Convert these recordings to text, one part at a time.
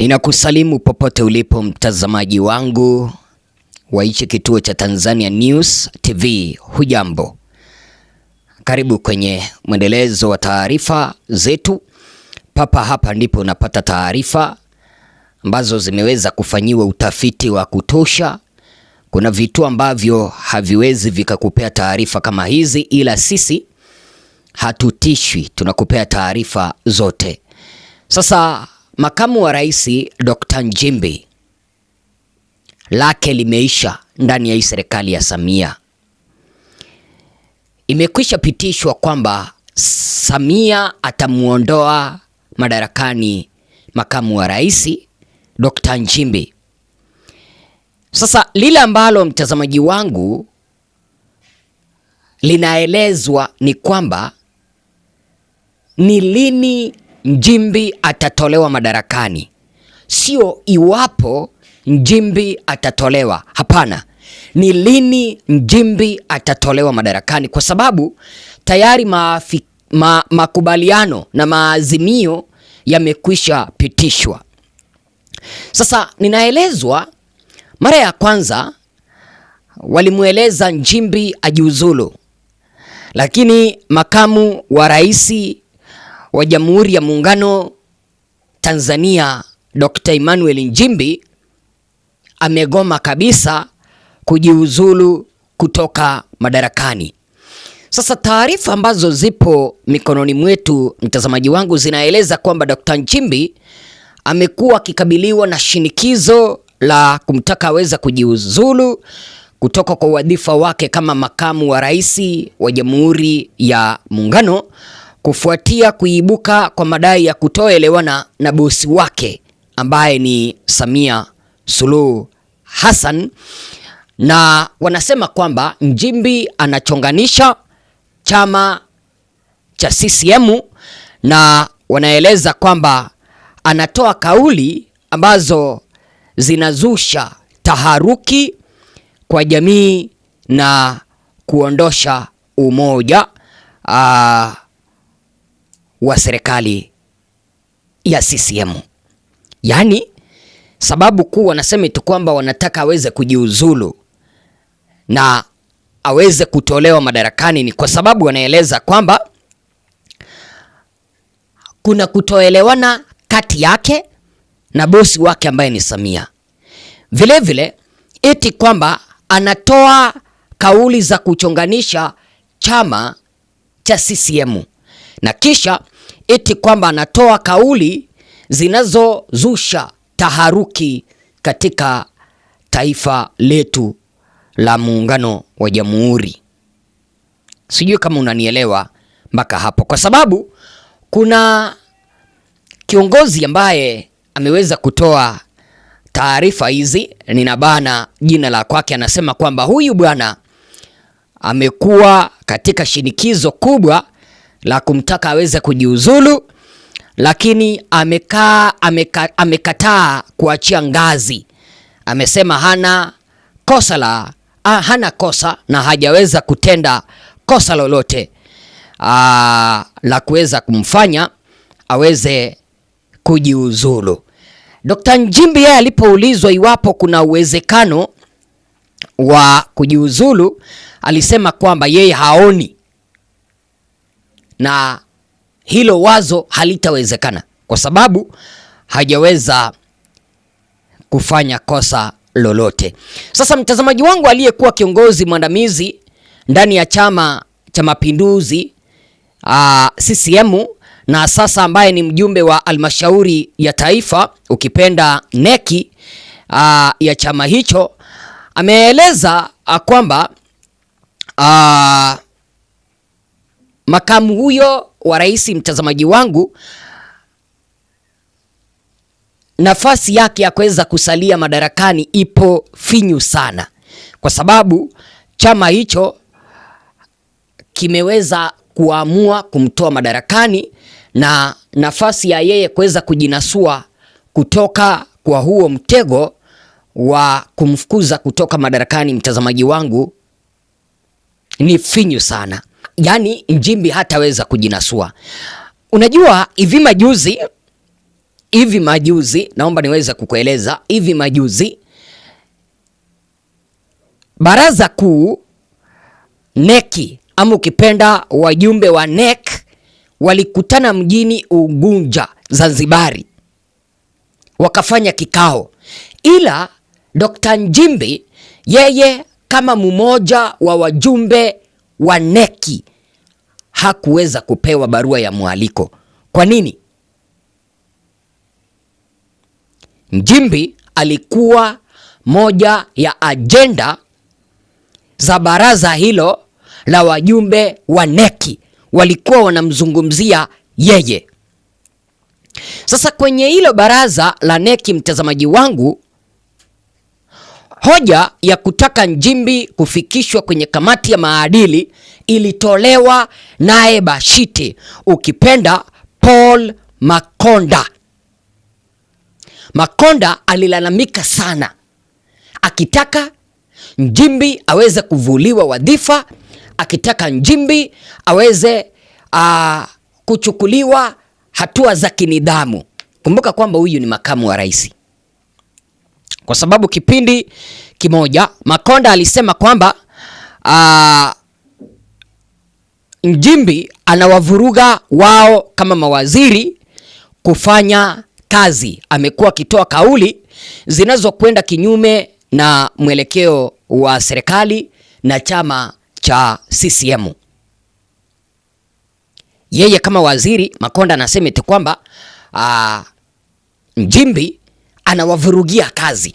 Ninakusalimu popote ulipo mtazamaji wangu wa hichi kituo cha Tanzania News TV. Hujambo, karibu kwenye mwendelezo wa taarifa zetu. Hapa ndipo unapata taarifa ambazo zimeweza kufanyiwa utafiti wa kutosha. Kuna vitu ambavyo haviwezi vikakupea taarifa kama hizi, ila sisi hatutishwi, tunakupea taarifa zote. Sasa makamu wa rais Dr. Nchimbi lake limeisha ndani ya hii serikali ya Samia. Imekwisha pitishwa kwamba Samia atamuondoa madarakani makamu wa rais Dr. Nchimbi. Sasa lile ambalo mtazamaji wangu linaelezwa ni kwamba ni lini Nchimbi atatolewa madarakani, sio iwapo Nchimbi atatolewa. Hapana, ni lini Nchimbi atatolewa madarakani, kwa sababu tayari makubaliano na maazimio yamekwisha pitishwa. Sasa ninaelezwa mara ya kwanza walimueleza Nchimbi ajiuzulu, lakini makamu wa rais wa Jamhuri ya Muungano Tanzania Dr. Emmanuel Nchimbi amegoma kabisa kujiuzulu kutoka madarakani. Sasa taarifa ambazo zipo mikononi mwetu mtazamaji wangu zinaeleza kwamba Dr. Nchimbi amekuwa akikabiliwa na shinikizo la kumtaka aweza kujiuzulu kutoka kwa wadhifa wake kama makamu wa rais wa Jamhuri ya Muungano kufuatia kuibuka kwa madai ya kutoelewana na bosi wake ambaye ni Samia Suluhu Hassan, na wanasema kwamba Nchimbi anachonganisha chama cha CCM, na wanaeleza kwamba anatoa kauli ambazo zinazusha taharuki kwa jamii na kuondosha umoja wa serikali ya CCM. Yaani sababu kuu wanasema tu kwamba wanataka aweze kujiuzulu na aweze kutolewa madarakani ni kwa sababu wanaeleza kwamba kuna kutoelewana kati yake na bosi wake ambaye ni Samia. Vilevile eti kwamba anatoa kauli za kuchonganisha chama cha CCM, na kisha eti kwamba anatoa kauli zinazozusha taharuki katika taifa letu la muungano wa jamhuri. Sijui kama unanielewa mpaka hapo, kwa sababu kuna kiongozi ambaye ameweza kutoa taarifa hizi, ninabana jina la kwake, anasema kwamba huyu bwana amekuwa katika shinikizo kubwa la kumtaka aweze kujiuzulu, lakini amekataa kuachia ngazi. Amesema hana kosa na hajaweza kutenda kosa lolote la kuweza kumfanya aweze kujiuzulu. Dr. Nchimbi yeye alipoulizwa iwapo kuna uwezekano wa kujiuzulu, alisema kwamba yeye haoni na hilo wazo halitawezekana kwa sababu hajaweza kufanya kosa lolote. Sasa mtazamaji wangu, aliyekuwa kiongozi mwandamizi ndani ya Chama cha Mapinduzi CCM na sasa ambaye ni mjumbe wa halmashauri ya taifa ukipenda neki ya chama hicho, ameeleza kwamba makamu huyo wa rais, mtazamaji wangu, nafasi yake ya kuweza kusalia madarakani ipo finyu sana, kwa sababu chama hicho kimeweza kuamua kumtoa madarakani, na nafasi ya yeye kuweza kujinasua kutoka kwa huo mtego wa kumfukuza kutoka madarakani, mtazamaji wangu, ni finyu sana. Yaani Nchimbi hataweza kujinasua. Unajua hivi majuzi hivi majuzi, naomba niweze kukueleza, hivi majuzi Baraza Kuu NEC ama ukipenda wajumbe wa NEC walikutana mjini Unguja, Zanzibari, wakafanya kikao, ila Dr. Nchimbi yeye kama mmoja wa wajumbe wa NEC hakuweza kupewa barua ya mwaliko. Kwa nini? Nchimbi alikuwa moja ya ajenda za baraza hilo la wajumbe wa NEC, walikuwa wanamzungumzia yeye. Sasa kwenye hilo baraza la NEC, mtazamaji wangu, hoja ya kutaka Nchimbi kufikishwa kwenye kamati ya maadili ilitolewa naye Bashite, ukipenda Paul Makonda. Makonda alilalamika sana akitaka Nchimbi aweze kuvuliwa wadhifa, akitaka Nchimbi aweze kuchukuliwa hatua za kinidhamu. Kumbuka kwamba huyu ni makamu wa rais. Kwa sababu kipindi kimoja Makonda alisema kwamba Nchimbi anawavuruga wao kama mawaziri kufanya kazi. Amekuwa akitoa kauli zinazokwenda kinyume na mwelekeo wa serikali na chama cha CCM. Yeye kama waziri, Makonda anasema eti kwamba Nchimbi anawavurugia kazi.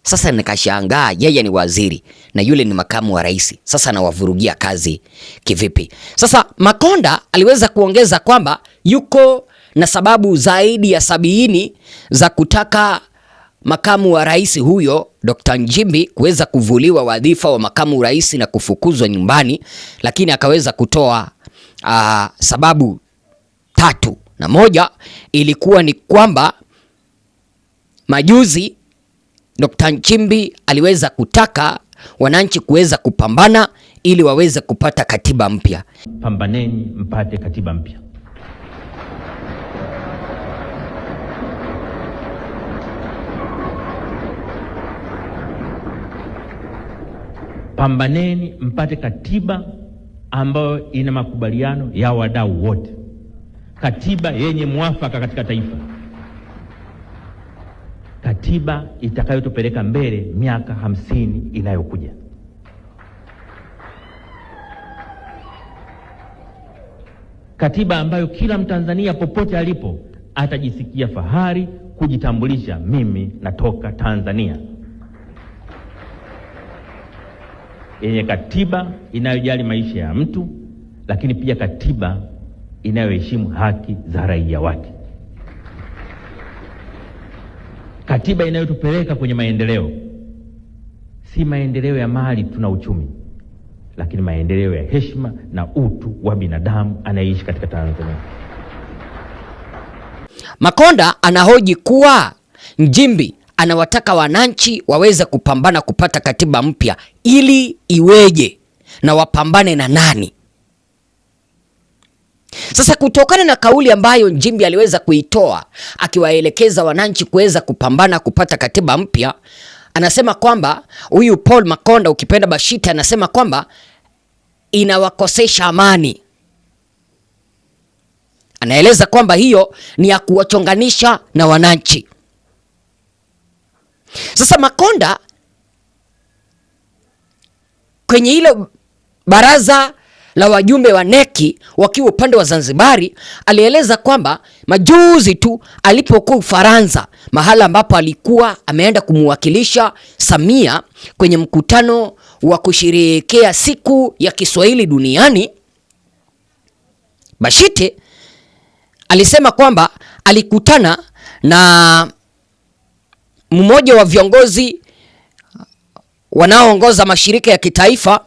Sasa nikashangaa, yeye ni waziri na yule ni makamu wa rais, sasa anawavurugia kazi kivipi? Sasa Makonda aliweza kuongeza kwamba yuko na sababu zaidi ya 70 za kutaka makamu wa rais huyo Dr. Nchimbi kuweza kuvuliwa wadhifa wa makamu rais na kufukuzwa nyumbani, lakini akaweza kutoa sababu 3, na moja ilikuwa ni kwamba majuzi Dr. Nchimbi aliweza kutaka wananchi kuweza kupambana ili waweze kupata katiba mpya. Pambaneni mpate katiba mpya. Pambaneni mpate katiba ambayo ina makubaliano ya wadau wote, katiba yenye mwafaka katika taifa, katiba itakayotupeleka mbele miaka 50 inayokuja. Katiba ambayo kila Mtanzania popote alipo atajisikia fahari kujitambulisha, mimi natoka Tanzania. Yenye katiba inayojali maisha ya mtu, lakini pia katiba inayoheshimu haki za raia wake. Katiba inayotupeleka kwenye maendeleo, si maendeleo ya mali tuna uchumi, lakini maendeleo ya heshima na utu wa binadamu anayeishi katika Tanzania. Makonda anahoji kuwa Nchimbi anawataka wananchi waweze kupambana kupata katiba mpya, ili iweje na wapambane na nani? Sasa kutokana na kauli ambayo Nchimbi aliweza kuitoa akiwaelekeza wananchi kuweza kupambana kupata katiba mpya, anasema kwamba huyu Paul Makonda, ukipenda Bashite, anasema kwamba inawakosesha amani. Anaeleza kwamba hiyo ni ya kuwachonganisha na wananchi. Sasa Makonda kwenye hilo baraza la wajumbe wa NEC wakiwa upande wa Zanzibari, alieleza kwamba majuzi tu alipokuwa Ufaransa, mahala ambapo alikuwa ameenda kumwakilisha Samia kwenye mkutano wa kusherehekea siku ya Kiswahili duniani, Bashite alisema kwamba alikutana na mmoja wa viongozi wanaoongoza mashirika ya kitaifa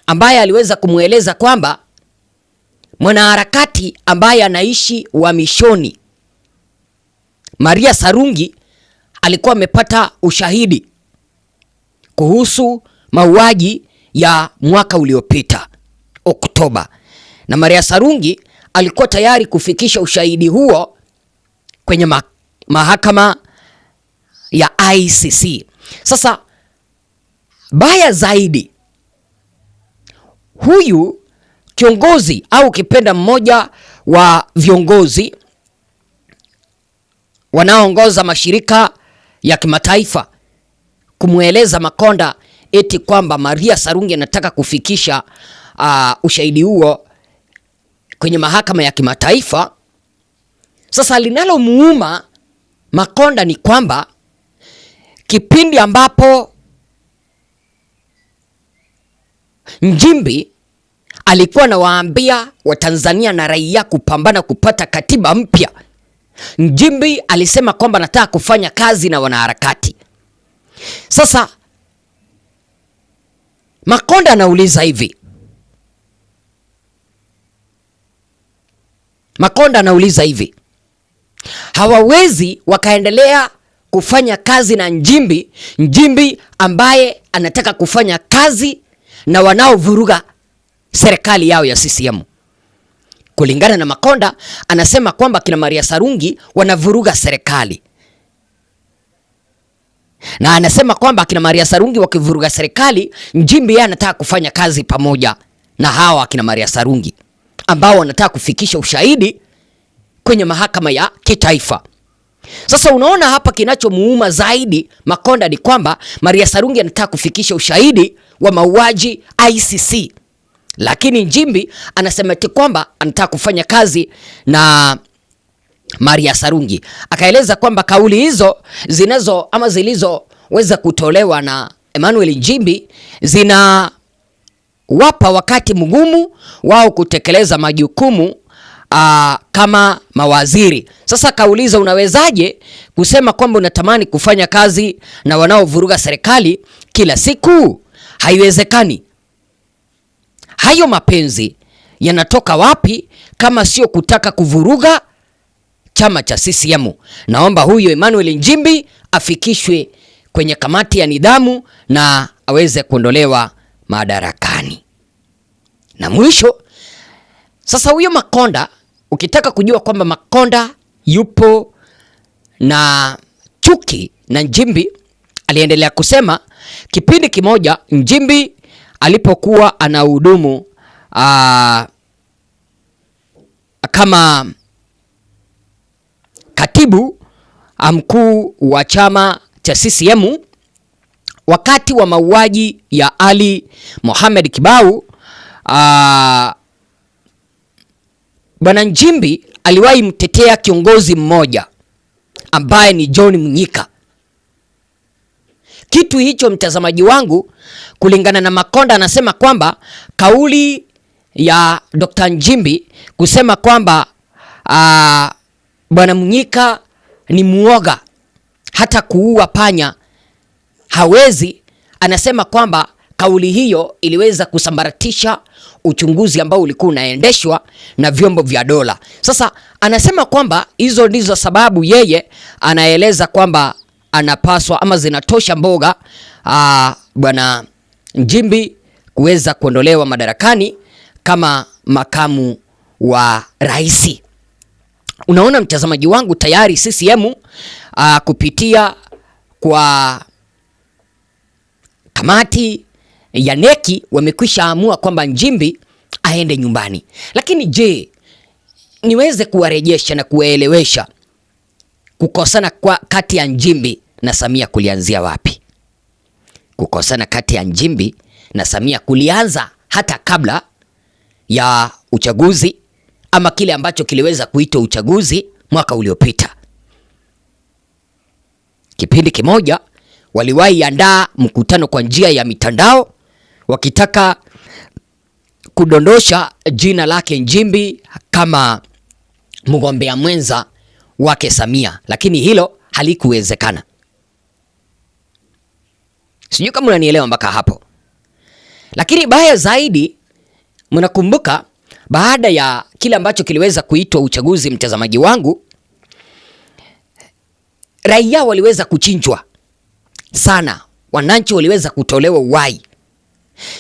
ambaye aliweza kumweleza kwamba mwanaharakati ambaye anaishi uhamishoni Maria Sarungi alikuwa amepata ushahidi kuhusu mauaji ya mwaka uliopita Oktoba, na Maria Sarungi alikuwa tayari kufikisha ushahidi huo kwenye mahakama ya ICC. Sasa baya zaidi, huyu kiongozi au kipenda mmoja wa viongozi wanaoongoza mashirika ya kimataifa kumweleza Makonda eti kwamba Maria Sarungi anataka kufikisha ushahidi huo kwenye mahakama ya kimataifa. Sasa linalomuuma Makonda ni kwamba kipindi ambapo Nchimbi alikuwa anawaambia Watanzania na raia kupambana kupata katiba mpya, Nchimbi alisema kwamba anataka kufanya kazi na wanaharakati. Sasa Makonda anauliza hivi, hawawezi wakaendelea kufanya kazi na Nchimbi ambaye anataka kufanya kazi na wanaovuruga serikali yao ya CCM. Kulingana na Makonda, anasema kwamba kina Maria Sarungi wanavuruga serikali, na anasema kwamba kina Maria Sarungi wakivuruga serikali, Nchimbi yeye anataka kufanya kazi pamoja na hawa kina Maria Sarungi ambao wanataka kufikisha ushahidi kwenye mahakama ya kitaifa. Sasa unaona hapa kinachomuuma zaidi Makonda ni kwamba Maria Sarungi anataka kufikisha ushahidi wa mauaji ICC, lakini Nchimbi anasema eti kwamba anataka kufanya kazi na Maria Sarungi. Akaeleza kwamba kauli hizo zilizoweza kutolewa na Emmanuel Nchimbi zinawapa wakati mgumu wao kutekeleza majukumu kama mawaziri. Sasa kauliza, unawezaje kusema kwamba unatamani kufanya kazi na wanaovuruga serikali kila siku? Haiwezekani. Hayo mapenzi yanatoka wapi kama sio kutaka kuvuruga chama cha CCM? Naomba huyo Emmanuel Nchimbi afikishwe kwenye kamati ya nidhamu na aweze kuondolewa madarakani. Na mwisho sasa, huyo Makonda, ukitaka kujua kwamba Makonda yupo na chuki na Nchimbi, aliendelea kusema kipindi kimoja Nchimbi alipokuwa anahudumu kama katibu mkuu wa chama cha CCM wakati wa mauaji ya Ali Mohamed Kibau, Bwana Nchimbi aliwahi mtetea kiongozi mmoja ambaye ni John Mnyika. Kitu hicho, mtazamaji wangu, kulingana na Makonda, anasema kwamba kauli ya Dr. Nchimbi kusema kwamba Bwana Mnyika ni muoga, hata kuua panya hawezi. Anasema kwamba kauli hiyo iliweza kusambaratisha uchunguzi ambao ulikuwa unaendeshwa na vyombo vya dola. Sasa anasema kwamba hizo ndizo sababu yeye anaeleza kwamba anapaswa ama zinatosha mboga Bwana Nchimbi kuweza kuondolewa madarakani kama makamu wa rais. Unaona mtazamaji wangu, tayari CCM kupitia kwa kamati ya neki wamekwisha amua kwamba Nchimbi aende nyumbani. Lakini je, niweze kuwarejesha na kuwaelewesha kukosana kati ya Nchimbi na Samia kulianzia wapi? Kukosana kati ya Nchimbi na Samia kulianza hata kabla ya uchaguzi ama kile ambacho kiliweza kuitwa uchaguzi mwaka uliopita. Kipindi kimoja waliwahi andaa mkutano kwa njia ya mitandao wakitaka kudondosha jina lake Nchimbi kama mgombea mwenza wake Samia, lakini hilo halikuwezekana. Sijui kama unanielewa mpaka hapo. Lakini baya zaidi, mnakumbuka baada ya kile ambacho kiliweza kuitwa uchaguzi, mtazamaji wangu, raia waliweza kuchinjwa sana, wananchi waliweza kutolewa uhai.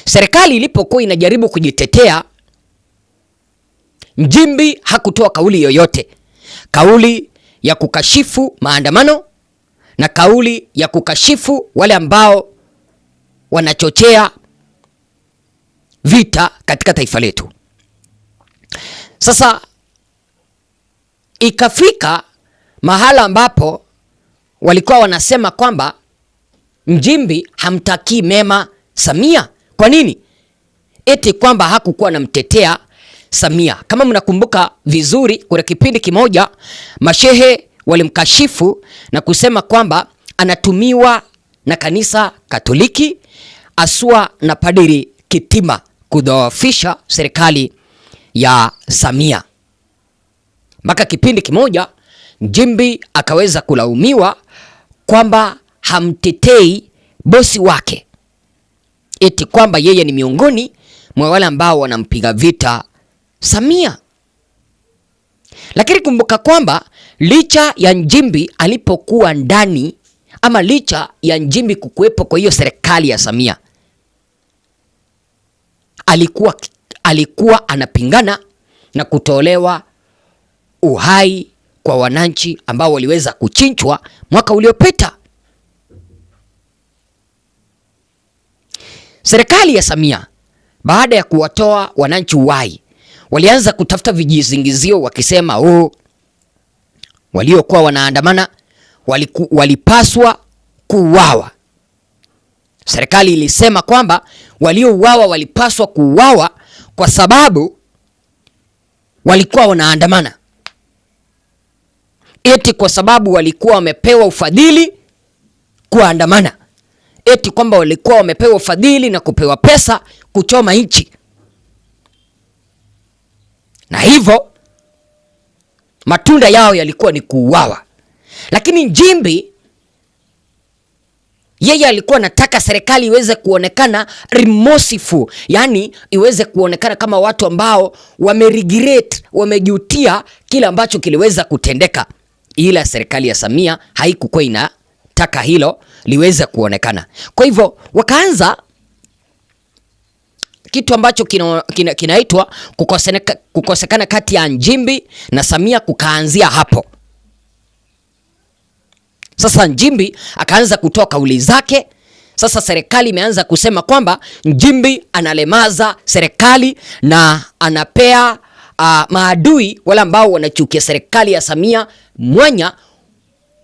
Serikali ilipokuwa inajaribu kujitetea, Nchimbi hakutoa kauli yoyote. Kauli ya kukashifu maandamano na kauli ya kukashifu wale ambao wanachochea vita katika taifa letu. Sasa ikafika mahala ambapo walikuwa wanasema kwamba Nchimbi hamtakii mema Samia. Kwa nini? Eti kwamba hakukuwa anamtetea Samia. Kama mnakumbuka vizuri, kuna kipindi kimoja mashehe walimkashifu na kusema kwamba anatumiwa na kanisa Katoliki aswa na Padri Kitima kudhoofisha serikali ya Samia. Mpaka kipindi kimoja Nchimbi akaweza kulaumiwa kwamba hamtetei bosi wake, eti kwamba yeye ni miongoni mwa wale ambao wanampiga vita Samia. Lakini kumbuka kwamba licha ya Nchimbi alipokuwa ndani, ama licha ya Nchimbi kukuwepo kwa hiyo serikali ya Samia, alikuwa anapingana na kutolewa uhai kwa wananchi ambao waliweza kuchinjwa mwaka uliopita. Serikali ya Samia baada ya kuwatoa wananchi uhai, walianza kutafuta vijizingizio wakisema waliokuwa wanaandamana walipaswa kuuawa. Serikali ilisema kwamba waliouawa walipaswa kuuawa kwa sababu walikuwa wanaandamana, eti kwa sababu walikuwa wamepewa ufadhili kuandamana, eti kwamba walikuwa wamepewa ufadhili na kupewa pesa kuchoma nchi, na hivyo matunda yao yalikuwa ni kuuawa. Lakini Nchimbi yeye alikuwa anataka serikali iweze kuonekana remorseful, yani iweze kuonekana kama watu ambao wameregret, wamejutia kile ambacho kiliweza kutendeka, ila serikali ya Samia haikuwa inataka hilo liweze kuonekana. Kwa hivyo wakaanza kitu ambacho kinaitwa kukosekana kati ya Nchimbi na Samia, kukaanzia hapo. Sasa Nchimbi akaanza kutoa kauli zake. Sasa serikali imeanza kusema kwamba Nchimbi analemaza serikali na anapea maadui wale ambao wanachukia serikali ya Samia mwanya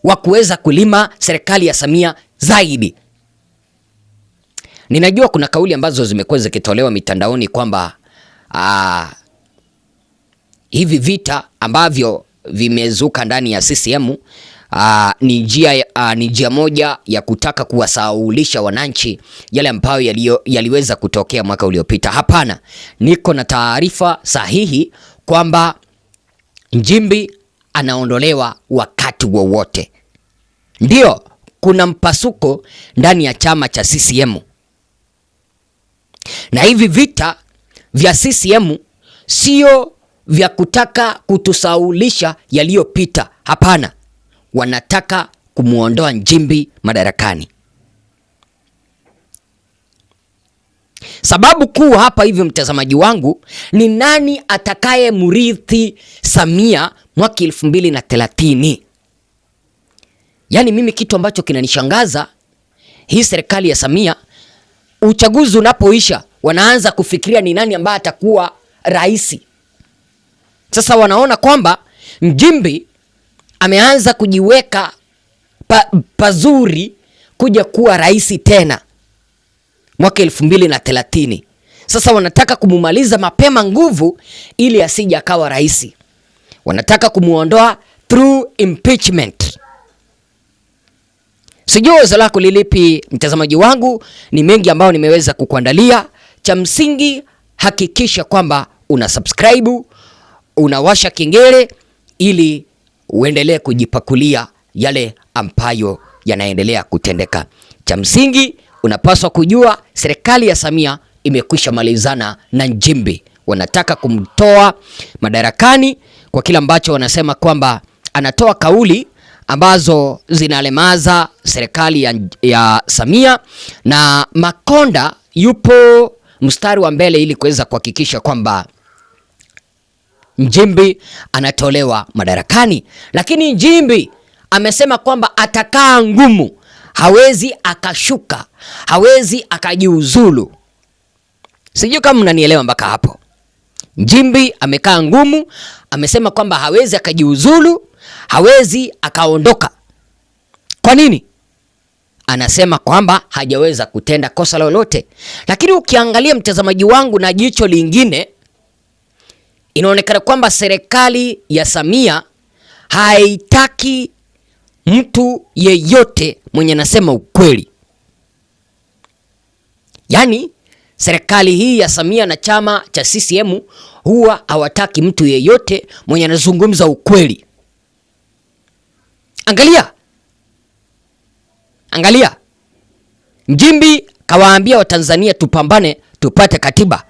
wa kuweza kulima serikali ya Samia zaidi. Ninajua kuna kauli ambazo zimekuwa zikitolewa mitandaoni kwamba hivi vita ambavyo vimezuka ndani ya CCM ni njia moja ya kutaka kuwasahaulisha wananchi yale ambayo yaliweza kutokea mwaka uliopita. Hapana, niko na taarifa sahihi kwamba Nchimbi anaondolewa wakati wowote. Ndio, kuna mpasuko ndani ya chama cha CCM, na hivi vita vya CCM sio vya kutaka kutusaulisha yaliyopita. Hapana, wanataka kumuondoa Nchimbi madarakani. Sababu kuu hapa hivi, mtazamaji wangu, ni nani atakaye mrithi Samia mwaka 2030. Yaani mimi kitu ambacho kinanishangaza, hii serikali ya Samia, uchaguzi unapoisha wanaanza kufikiria ni nani ambaye atakuwa rais. Sasa wanaona kwamba Nchimbi ameanza kujiweka pazuri kuja kuwa rais tena mwaka 2030. Sasa wanataka kumumaliza mapema nguvu ili asije akawa rais. Wanataka kumuondoa through impeachment. Sijui wazo lako lilipi, mtazamaji wangu. Ni mengi ambayo nimeweza kukuandalia. Cha msingi hakikisha kwamba una subscribe, unawasha kengele ili uendelee kujipakulia yale ambayo yanaendelea kutendeka. Cha msingi unapaswa kujua serikali ya Samia imekwisha malizana na Nchimbi. Wanataka kumtoa madarakani kwa kila ambacho wanasema kwamba anatoa kauli ambazo zinalemaza serikali ya Samia, na Makonda yupo mstari wa mbele ili kuweza kuhakikisha kwamba Nchimbi anatolewa madarakani, lakini Nchimbi amesema kwamba atakaa ngumu, hawezi akashuka, hawezi akajiuzulu. Sijui kama mnanielewa mpaka hapo. Nchimbi amekaa ngumu, amesema kwamba hawezi akajiuzulu, hawezi akaondoka. Kwa nini? Anasema kwamba hajaweza kutenda kosa lolote. Lakini ukiangalia, mtazamaji wangu, na jicho lingine, inaonekana kwamba serikali ya Samia haitaki mtu yeyote mwenye anasema ukweli. Yaani serikali hii ya Samia na chama cha CCM huwa hawataki mtu yeyote mwenye anazungumza ukweli. Angalia. Nchimbi kawaambia Watanzania tupambane tupate katiba.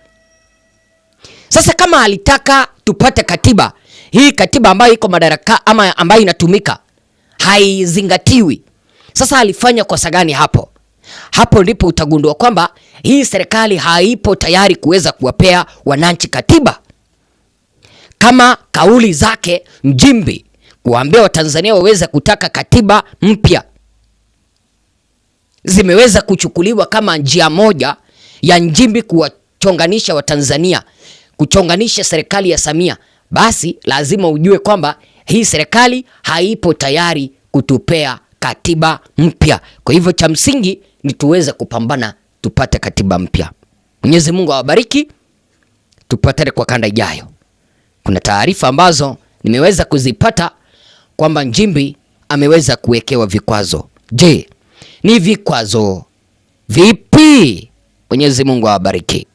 Sasa kama alitaka tupate katiba, hii katiba ambayo iko madaraka ama ambayo inatumika haizingatiwi. Sasa alifanya kosa gani hapo? Hapo ndipo utagundua kwamba hii serikali haipo tayari kuweza kuwapea wananchi katiba. Kama kauli zake Nchimbi kuambia Watanzania waweze kutaka katiba mpya zimeweza kuchukuliwa kama njia moja ya Nchimbi kuwachonganisha Watanzania, kuchonganisha serikali ya Samia, basi lazima ujue kwamba hii serikali haipo tayari kutupea katiba mpya. Kwa hivyo cha msingi ni tuweze kupambana tupate katiba mpya. Mwenyezi Mungu awabariki. Tupatane kwa kanda ijayo. Kuna taarifa ambazo nimeweza kuzipata kwamba Nchimbi ameweza kuwekewa vikwazo. Je, ni vikwazo vipi? Mwenyezi Mungu awabariki.